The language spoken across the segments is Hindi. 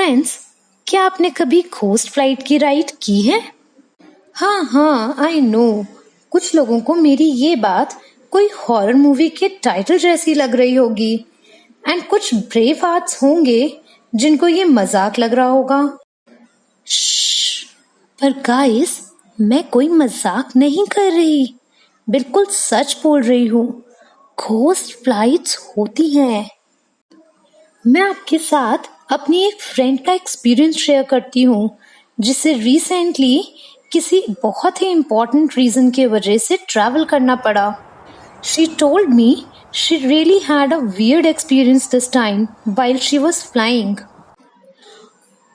फ्रेंड्स, क्या आपने कभी घोस्ट फ्लाइट की राइड की है? हाँ, आई नो। कुछ लोगों को मेरी ये बात कोई हॉरर मूवी के टाइटल जैसी लग रही होगी एंड कुछ ब्रेव हार्ट्स होंगे जिनको ये मजाक लग रहा होगा। पर गाइस, मैं कोई मजाक नहीं कर रही, बिल्कुल सच बोल रही हूँ। घोस्ट फ्लाइट्स होती हैं। मैं आपके साथ अपनी एक फ्रेंड का एक्सपीरियंस शेयर करती हूँ जिसे रिसेंटली किसी बहुत ही इम्पोर्टेंट रीजन की वजह से ट्रैवल करना पड़ा। She told me she really had a weird experience this time while she was flying.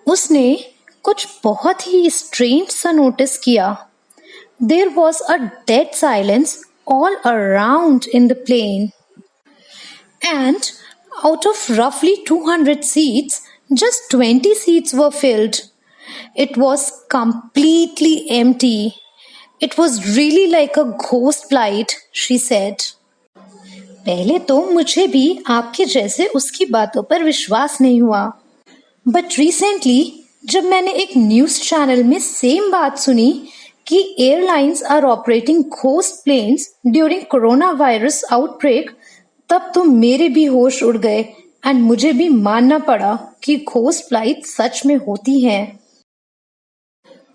उसने कुछ बहुत ही स्ट्रेंज सा नोटिस किया। There was a dead silence all around in the plane and out of roughly 200 seats, just 20 seats were filled. It was completely empty. It was really like a ghost flight, she said. पहले तो मुझे भी आपके जैसे उसकी बातों पर विश्वास नहीं हुआ, बट रिसेंटली जब मैंने एक न्यूज चैनल में सेम बात सुनी कि airlines are operating ghost planes during corona virus outbreak, तब तो मेरे भी होश उड़ गए एंड मुझे भी मानना पड़ा कि घोस्ट फ्लाइट सच में होती हैं।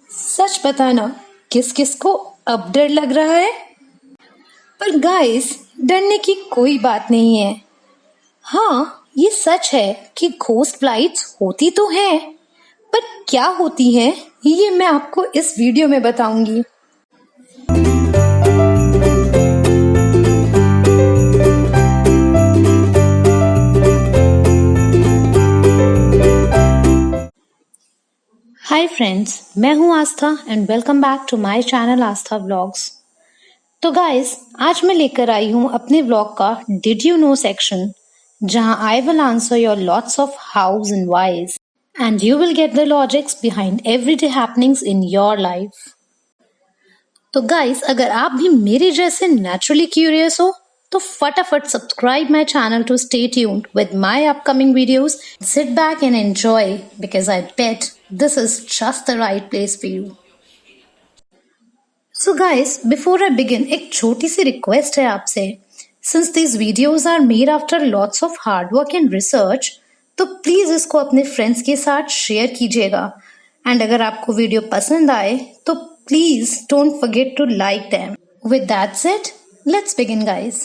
सच बताना, किस किस को अब डर लग रहा है? पर गाइस, डरने की कोई बात नहीं है। हाँ, ये सच है कि घोस्ट फ्लाइट्स होती तो हैं, पर क्या होती हैं ये मैं आपको इस वीडियो में बताऊंगी। हाय फ्रेंड्स, मैं हूँ Aastha and welcome back to my channel Aastha vlogs. तो गाइस, आज मैं लेकर आई हूँ अपने व्लॉग का डिड यू नो सेक्शन, जहाँ I will answer your lots of hows and whys and you will get the logics behind everyday happenings in your life. तो गाइस, अगर आप भी मेरे जैसे नेचुरली क्यूरियस हो तो फटाफट subscribe my channel to stay tuned with my upcoming videos. Sit back and enjoy because I bet this is just the right place for you. So guys, before I begin, एक छोटी सी रिक्वेस्ट है आपसे। Since these videos are made after lots of hard work and research, तो प्लीज इसको अपने फ्रेंड्स के साथ शेयर कीजिएगा एंड अगर आपको वीडियो पसंद आए तो please don't forget to like them. With that said, let's begin guys.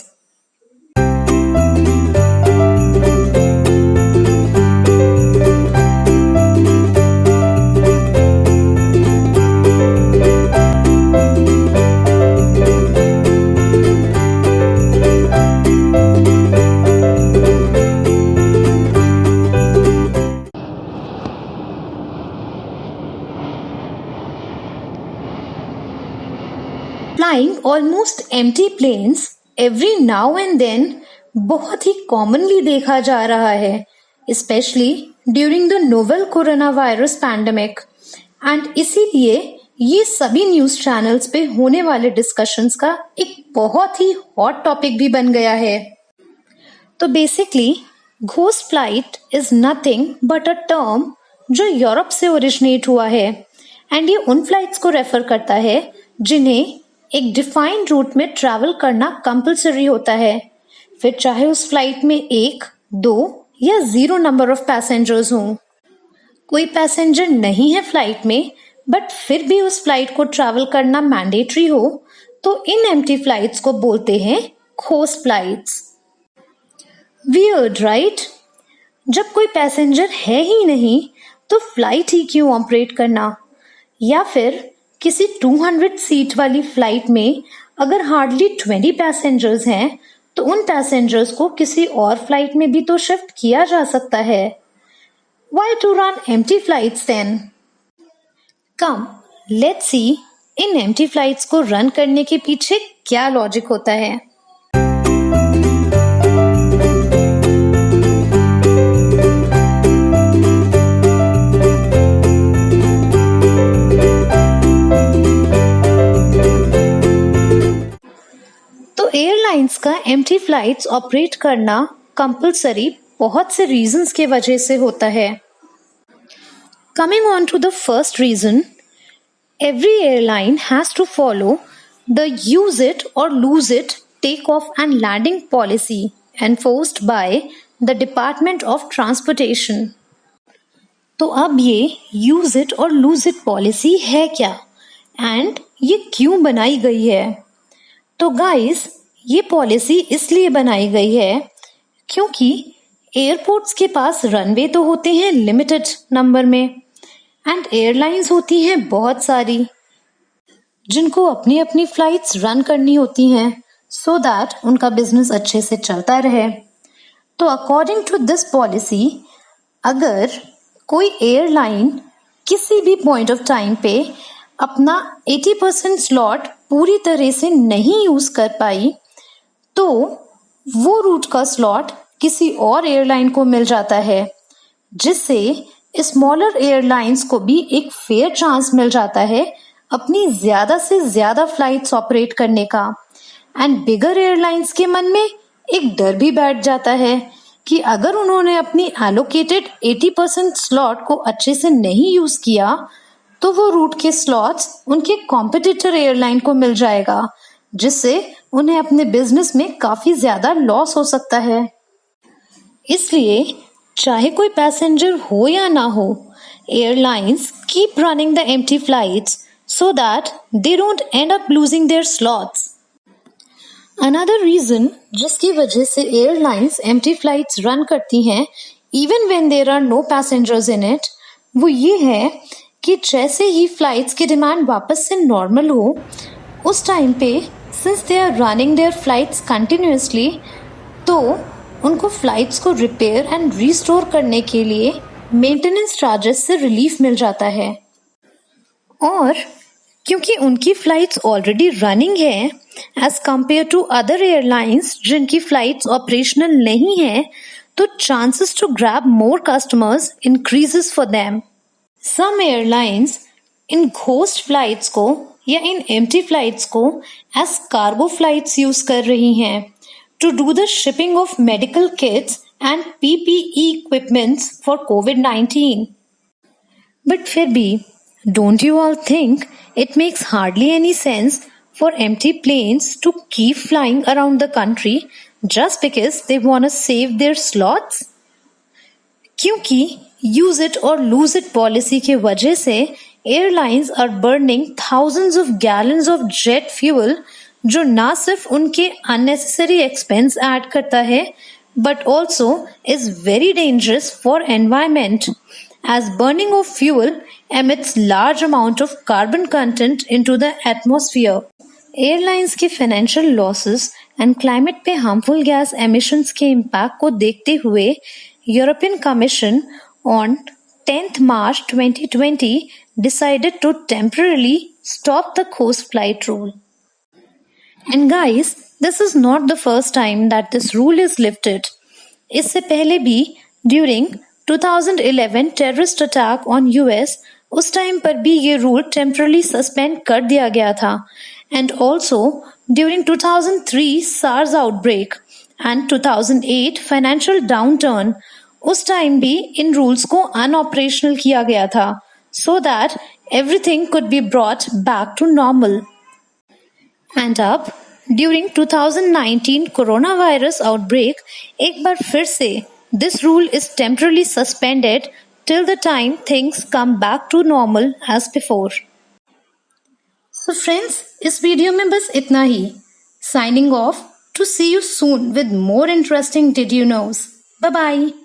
Flying almost empty planes every now and then बहुत ही commonly देखा जा रहा है, especially during the novel coronavirus pandemic, and इसीलिए ये सभी न्यूज चैनल्स पे होने वाले डिस्कशंस का एक बहुत ही हॉट टॉपिक भी बन गया है। तो basically ghost flight is nothing but a term जो यूरोप से ओरिजिनेट हुआ है एंड ये उन फ्लाइट्स को रेफर करता है जिन्हें एक डिफाइंड रूट में ट्रैवल करना कंपलसरी होता है, फिर चाहे उस फ्लाइट में 1, 2 या 0 नंबर ऑफ पैसेंजर्स हों। कोई पैसेंजर नहीं है फ्लाइट में बट फिर भी उस फ्लाइट को ट्रैवल करना मैंडेटरी हो तो इन एम्प्टी फ्लाइट्स को बोलते हैं घोस्ट फ्लाइट्स। Weird right? जब कोई पैसेंजर है ही नहीं तो फ्लाइट ही क्यों ऑपरेट करना? या फिर किसी 200 सीट वाली फ्लाइट में अगर हार्डली 20 पैसेंजर्स हैं तो उन पैसेंजर्स को किसी और फ्लाइट में भी तो शिफ्ट किया जा सकता है। Why to run empty flights then? Come, let's see in empty flights को रन करने के पीछे क्या लॉजिक होता है। एयरलाइंस का एम्प्टी फ्लाइट्स ऑपरेट करना कंपलसरी बहुत से रीजंस के वजह से होता है। Coming on to the first reason, every airline has to follow the use it or lose it takeoff and landing policy enforced by the Department of Transportation. तो अब ये यूज इट और लूज इट पॉलिसी है क्या एंड ये क्यों बनाई गई है? तो गाइस, ये पॉलिसी इसलिए बनाई गई है क्योंकि एयरपोर्ट्स के पास रनवे तो होते हैं लिमिटेड नंबर में एंड एयरलाइंस होती हैं बहुत सारी जिनको अपनी अपनी फ्लाइट्स रन करनी होती हैं सो दैट उनका बिजनेस अच्छे से चलता रहे। तो अकॉर्डिंग टू दिस पॉलिसी, अगर कोई एयरलाइन किसी भी पॉइंट ऑफ टाइम पे अपना 80% स्लॉट पूरी तरह से नहीं यूज कर पाई तो वो रूट का स्लॉट किसी और एयरलाइन को मिल जाता है, जिससे स्मॉलर एयरलाइंस को भी एक फेयर चांस मिल जाता है अपनी ज्यादा से ज्यादा फ्लाइट्स ऑपरेट करने का। एंड बिगर एयरलाइंस के मन में एक डर भी बैठ जाता है कि अगर उन्होंने अपनी एलोकेटेड 80% स्लॉट को अच्छे से नहीं यूज किया तो वो रूट के स्लॉट्स उनके कॉम्पिटिटर एयरलाइन को मिल जाएगा, जिससे उन्हें अपने बिजनेस में काफी ज्यादा लॉस हो सकता है। इसलिए चाहे कोई पैसेंजर हो या ना हो, airlines keep running the empty flights so that they don't end up losing their slots. Another reason जिसकी वजह से एयरलाइंस एम्प्टी फ्लाइट्स रन करती हैं even when there are no passengers in it, वो ये है कि जैसे ही फ्लाइट्स की डिमांड वापस से नॉर्मल हो, उस टाइम पे since they are running their flights continuously, तो उनको फ्लाइट्स को रिपेयर एंड रीस्टोर करने के लिए मेंटेनेंस चार्जेस से रिलीफ मिल जाता है। और क्योंकि उनकी फ्लाइट्स ऑलरेडी रनिंग है as compare to other airlines जिनकी फ्लाइट्स ऑपरेशनल नहीं है, तो chances to grab more customers increases for them. Some airlines इन घोस्ट फ्लाइट्स को या इन एम्प्टी फ्लाइट्स को एज कार्गो फ्लाइट्स यूज कर रही हैं to do the shipping of medical kits and PPE equipments for COVID-19। But फिर भी don't you all think it makes hardly any sense for empty planes to keep flying around the country just because they want to save their slots? क्योंकि use it or lose it policy के वजह से airlines are burning thousands of gallons of jet fuel, जो ना सिर्फ उनके unnecessary expense add करता है but also is very dangerous for environment, as burning of fuel emits large amount of carbon content into the atmosphere. Airlines के financial losses and climate पे harmful gas emissions के impact को देखते हुए European Commission on 10th March 2020 decided to temporarily stop the coast flight rule. And guys, this is not the first time that this rule is lifted. इससे पहले भी during 2011 terrorist attack on US, उस टाइम पर भी ये रूल टेम्परली सस्पेंड कर दिया गया था। And also during 2003 SARS outbreak and 2008 financial downturn, उस टाइम भी इन रूल्स को अनऑपरेशनल किया गया था so that everything could be brought back to normal. And अब ड्यूरिंग 2019 कोरोना वायरस आउटब्रेक एक बार फिर से this rule is temporarily suspended till the time things come back to normal as before. So friends, इस वीडियो में बस इतना ही। Signing off to see you soon with more interesting Did You Knows. Bye bye.